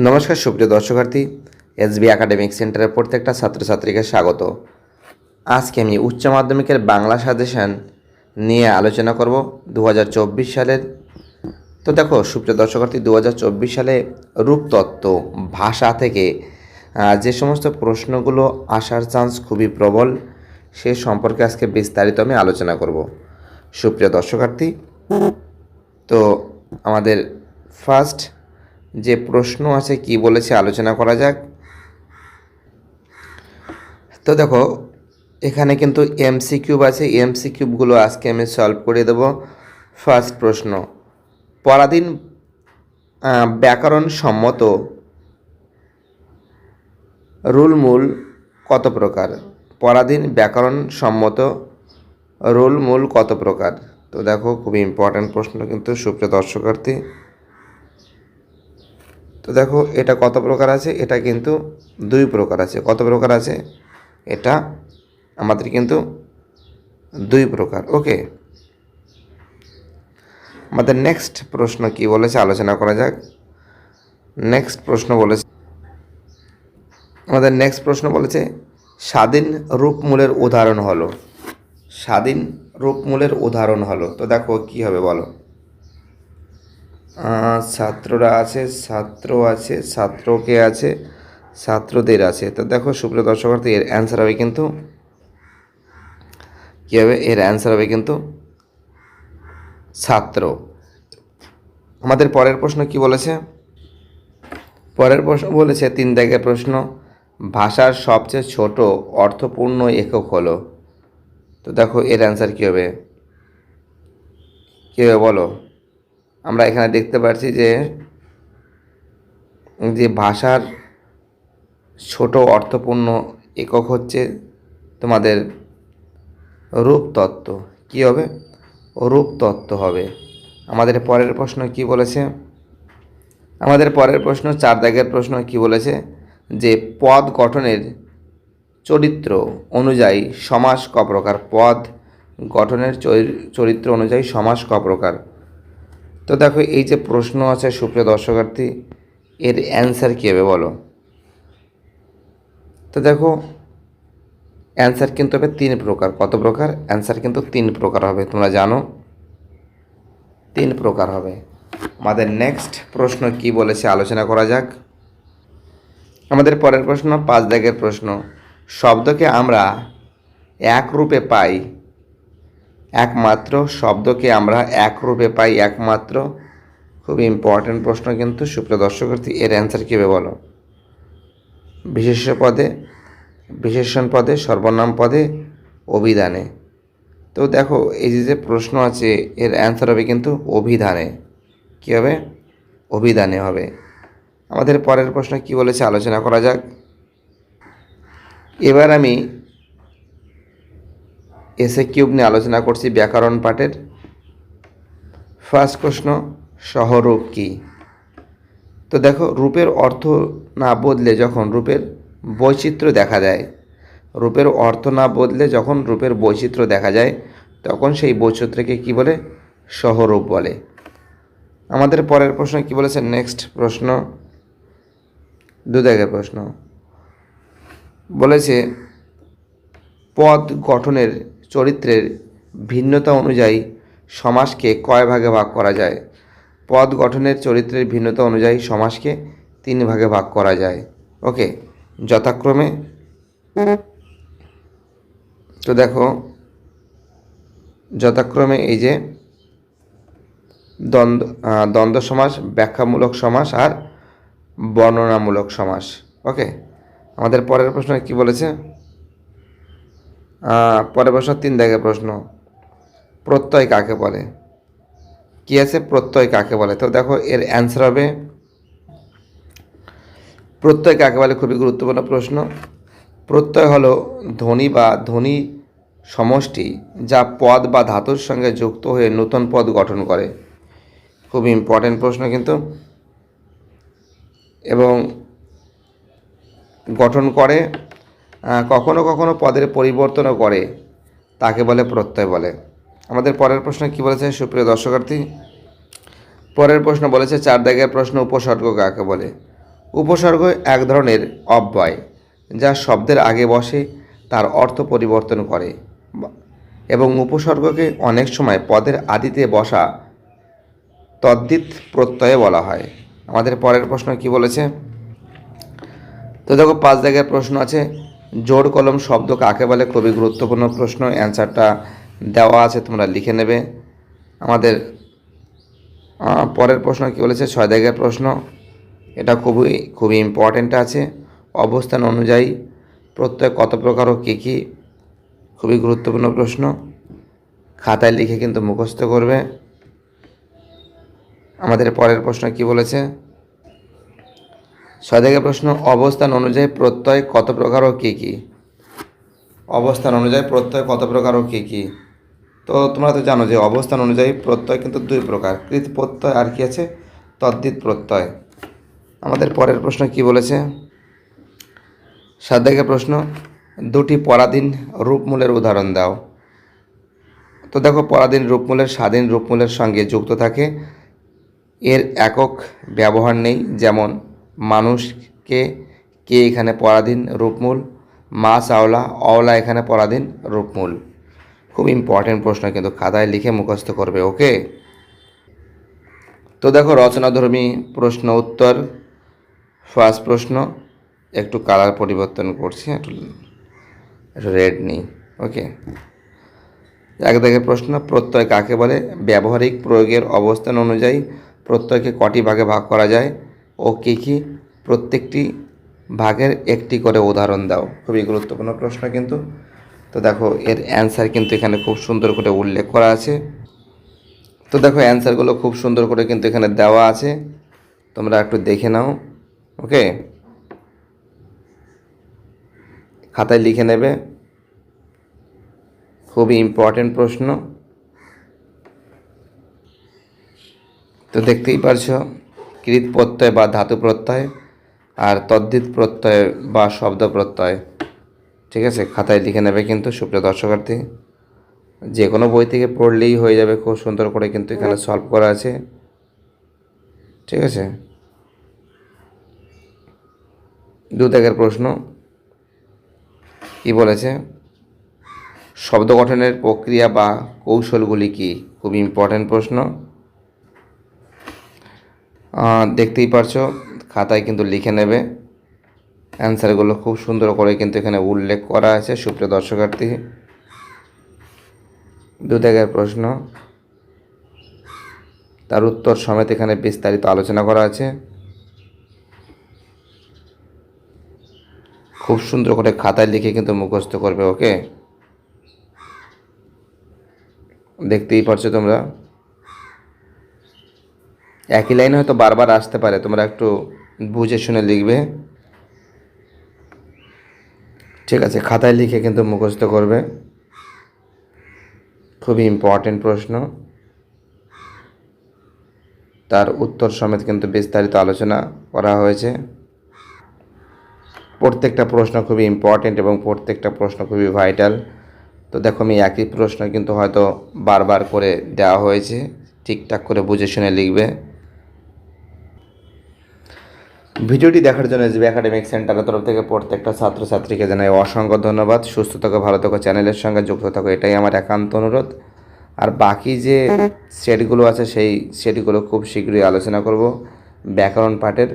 নমস্কার সুপ্রিয় দর্শকার্থী, SB academic সেন্টারের প্রত্যেকটা ছাত্রছাত্রীকে স্বাগত। আজকে আমি উচ্চ মাধ্যমিকের বাংলা সাজেশন নিয়ে আলোচনা করব 2024 সালের। তো দেখো সুপ্রিয় দর্শকার্থী, 2024 সালে রূপতত্ত্ব ভাষা থেকে যে সমস্ত প্রশ্নগুলো আসার চান্স খুবই প্রবল, সে সম্পর্কে আজকে বিস্তারিত আমি আলোচনা করব। সুপ্রিয় দর্শকার্থী, তো আমাদের ফার্স্ট যে প্রশ্ন আছে কি বলেছে আলোচনা করা যাক। তো দেখো এখানে কিন্তু এমসিকিউব আছে, এমসিকিউবগুলো আজকে আমি সলভ করে দেব। ফার্স্ট প্রশ্ন, পরাধীন ব্যাকরণ সম্মত রুলমূল কত প্রকার? পরাধীন ব্যাকরণ সম্মত রুলমূল কত প্রকার? তো দেখো খুবই ইম্পর্ট্যান্ট প্রশ্ন কিন্তু সুপ্রিয় দর্শকার্থী। তো দেখো এটা কত প্রকার আছে? এটা কিন্তু দুই প্রকার আছে। কত প্রকার আছে? এটা আমাদের কিন্তু দুই প্রকার। ওকে, আমাদের নেক্সট প্রশ্ন কি বলেছে আলোচনা করা যাক। নেক্সট প্রশ্ন বলেছে স্বাধীন রূপমূলের উদাহরণ হলো। স্বাধীন রূপমূলের উদাহরণ হলো। তো দেখো কি হবে বলো। ছাত্ররা আছে, ছাত্র আছে, ছাত্রকে আছে, ছাত্রদের আছে। তো দেখো সুপ্রিয় দর্শকার্থী, এর অ্যান্সার হবে কিন্তু কী হবে? এর অ্যান্সার হবে কিন্তু ছাত্র। আমাদের পরের প্রশ্ন কি বলেছে? পরের প্রশ্ন বলেছে 3 দাগের প্রশ্ন, ভাষার সবচেয়ে ছোট অর্থপূর্ণ একক হলো। তো দেখো এর অ্যান্সার কী হবে? কী হবে বলো। আমরা এখানে দেখতে পাচ্ছি যে ভাষার ছোট অর্থপূর্ণ একক হচ্ছে তোমাদের রূপতত্ত্ব। কী হবে? রূপতত্ত্ব হবে। আমাদের পরের প্রশ্ন কি বলেছে? আমাদের পরের প্রশ্ন 4 দাগের প্রশ্ন কি বলেছে? যে পদ গঠনের চরিত্র অনুযায়ী সমাস ক প্রকার? পদ গঠনের চরিত্র অনুযায়ী সমাস ক প্রকার? তো দেখো এই যে প্রশ্ন আছে সুপ্রিয় দর্শকার্থী, এর অ্যান্সার কী হবে বলো। তো দেখো অ্যান্সার কিন্তু হবে 3 প্রকার। কত প্রকার? অ্যান্সার কিন্তু 3 প্রকার হবে, তোমরা জানো 3 প্রকার হবে। আমাদের নেক্সট প্রশ্ন কি বলেছে আলোচনা করা যাক। আমাদের পরের প্রশ্ন 5 দাগের প্রশ্ন, শব্দকে আমরা এক রূপে পাই একমাত্র। শব্দকে আমরা এক রূপে পাই একমাত্র। খুব ইম্পর্ট্যান্ট প্রশ্ন কিন্তু সুপ্রিয় দর্শকার্থী। এর অ্যান্সার কী হবে বলো। বিশেষ্য পদে, বিশেষণ পদে, সর্বনাম পদে, অভিধানে। তো দেখো এই যে প্রশ্ন আছে, এর অ্যান্সার হবে কিন্তু অভিধানে। কী হবে? অভিধানে হবে। আমাদের পরের প্রশ্ন কি বলেছে আলোচনা করা যাক। এবার আমি এসে কিউব নিয়ে আলোচনা করছি ব্যাকরণ পাঠের। ফার্স্ট প্রশ্ন, সহরূপ কি? তো দেখো রূপের অর্থ না বদলে যখন রূপের বৈচিত্র্য দেখা যায়, রূপের অর্থ না বদলে যখন রূপের বৈচিত্র্য দেখা যায়, তখন সেই বৈচিত্র্যকে কি বলে? সহরূপ বলে। আমাদের পরের প্রশ্ন কি বলেছে? নেক্সট প্রশ্ন 2 দাগের প্রশ্ন বলেছে পদ গঠনের চরিত্রের ভিন্নতা অনুযায়ী সমাসকে কয় ভাগে ভাগ করা যায়? পদ গঠনের চরিত্রের ভিন্নতা অনুযায়ী সমাসকে 3 ভাগে ভাগ করা যায়। ওকে, যথাক্রমে। তো দেখো যথাক্রমে এই যে দ্বন্দ্ব সমাস, ব্যাখ্যামূলক সমাস আর বর্ণনামূলক সমাস। ওকে, আমাদের পরের প্রশ্ন কি বলেছে? পরের প্রশ্ন 3 দাগের প্রশ্ন, প্রত্যয় কাকে বলে? কি আছে? প্রত্যয় কাকে বলে? তো দেখো এর অ্যান্সার হবে প্রত্যয় কাকে বলে। খুবই গুরুত্বপূর্ণ প্রশ্ন। প্রত্যয় হলো ধ্বনি বা ধ্বনি সমষ্টি যা পদ বা ধাতুর সঙ্গে যুক্ত হয়ে নতুন পদ গঠন করে। খুব ইম্পর্ট্যান্ট প্রশ্ন কিন্তু, এবং গঠন করে, কখনো কখনো পদের পরিবর্তনও করে, তাকে বলে প্রত্যয় বলে। আমাদের পরের প্রশ্ন কি বলেছে সুপ্রিয় দর্শকার্থী? পরের প্রশ্ন বলেছে 4 দাগের প্রশ্ন, উপসর্গ কাকে বলে? উপসর্গ এক ধরনের অব্যয় যা শব্দের আগে বসে, তার অর্থ পরিবর্তন করে এবং উপসর্গকে অনেক সময় পদের আদিতে বসা তদ্ধিত প্রত্যয়ে বলা হয়। আমাদের পরের প্রশ্ন কি বলেছে? তো দেখো 5 দাগের প্রশ্ন আছে, জোড় কলম শব্দ কাকে বলে? খুবই গুরুত্বপূর্ণ প্রশ্ন, অ্যান্সারটা দেওয়া আছে, তোমরা লিখে নেবে। আমাদের পরের প্রশ্ন কি বলেছে? 6 দাগের প্রশ্ন, এটা খুবই ইম্পর্ট্যান্ট আছে। অবস্থান অনুযায়ী প্রত্যয় কত প্রকার ও কী কী? খুবই গুরুত্বপূর্ণ প্রশ্ন, খাতায় লিখে কিন্তু মুখস্থ করবে। আমাদের পরের প্রশ্ন কি বলেছে? 6 দাগের প্রশ্ন, অবস্থান অনুযায়ী প্রত্যয় কত প্রকার ও কী কী? অবস্থান অনুযায়ী প্রত্যয় কত প্রকার ও কী কী? তো তোমরা তো জানো যে অবস্থান অনুযায়ী প্রত্যয় কিন্তু 2 প্রকার, কৃত প্রত্যয় আর কি আছে? তদ্ধিত প্রত্যয়। আমাদের পরের প্রশ্ন কি বলেছে? 7 দাগের প্রশ্ন, দুটি পরাধীন রূপমূলের উদাহরণ দাও। তো দেখো, পরাধীন রূপমূলের স্বাধীন রূপমূলের সঙ্গে যুক্ত থাকে, এর একক ব্যবহার নেই। যেমন মানুষকে, কে এখানে পরাধীন রূপমূল, মাছ আওলা, অওলা এখানে পরাধীন রূপমূল। খুব ইম্পর্টেন্ট প্রশ্ন, কিন্তু খাতায় লিখে মুখস্থ করবে। ওকে, তো দেখো রচনাধর্মী প্রশ্ন উত্তর। ফার্স্ট প্রশ্ন, একটু কালার পরিবর্তন করছি, একটু রেড নিই। ওকে, 1 দাগের প্রশ্ন, প্রত্যয় কাকে বলে? ব্যবহারিক প্রয়োগের অবস্থান অনুযায়ী প্রত্যয়কে কটি ভাগে ভাগ করা যায় ও কী কী? প্রত্যেকটি ভাগের একটি করে উদাহরণ দাও। খুবই গুরুত্বপূর্ণ প্রশ্ন কিন্তু। তো দেখো এর অ্যান্সার কিন্তু এখানে খুব সুন্দর করে উল্লেখ করা আছে। তো দেখো অ্যান্সারগুলো খুব সুন্দর করে কিন্তু এখানে দেওয়া আছে, তোমরা একটু দেখে নাও। ওকে, খাতায় লিখে নেবে, খুবই ইম্পর্টেন্ট প্রশ্ন। তো দেখতেই পারছো, কৃত প্রত্যয় বা ধাতু প্রত্যয় আর তদ্ধিত প্রত্যয় বা শব্দ প্রত্যয়। ঠিক আছে, খাতায় লিখে নেবে কিন্তু সুপ্রিয় দর্শকার্থী, যে কোনো বই থেকে পড়লেই হয়ে যাবে, খুব সুন্দর করে কিন্তু এখানে সলভ করা আছে। ঠিক আছে, 2 দাগের প্রশ্ন কি বলেছে? শব্দ গঠনের প্রক্রিয়া বা কৌশলগুলি কি? খুব ইম্পর্ট্যান্ট প্রশ্ন, দেখতেই পারছো, খাতায় কিন্তু লিখে নেবে। অ্যান্সারগুলো খুব সুন্দর করে কিন্তু এখানে উল্লেখ করা আছে সুপ্রিয় দর্শকার্থী। 2 দাগের প্রশ্ন, তার উত্তর সমেত এখানে বিস্তারিত আলোচনা করা আছে। খুব সুন্দর করে খাতায় লিখে কিন্তু মুখস্থ করবে। ওকে, দেখতেই পারছো তোমরা, একই লাইনে হয়তো বারবার আসতে পারে, তোমরা একটু বুঝে শুনে লিখবে। ঠিক আছে, খাতায় লিখে কিন্তু মুখস্থ করবে, খুবই ইম্পর্টেন্ট প্রশ্ন, তার উত্তর সমেত কিন্তু বিস্তারিত আলোচনা করা হয়েছে। প্রত্যেকটা প্রশ্ন খুবই ইম্পর্টেন্ট এবং প্রত্যেকটা প্রশ্ন খুবই ভাইটাল। তো দেখো, আমি একই প্রশ্ন কিন্তু হয়তো বারবার করে দেওয়া হয়েছে, ঠিকঠাক করে বুঝে শুনে লিখবে। ভিডিওটি দেখার জন্য এসবি একাডেমিক সেন্টারের তরফ থেকে প্রত্যেকটা ছাত্রছাত্রীকে জানাই অসংখ্য ধন্যবাদ। সুস্থ থাকো, ভালো থাকো, চ্যানেলের সঙ্গে যুক্ত থাকো, এটাই আমার একান্ত অনুরোধ। আর বাকি যে সেটগুলো আছে সেই সেটগুলো খুব শীঘ্রই আলোচনা করব ব্যাকরণ পাঠের।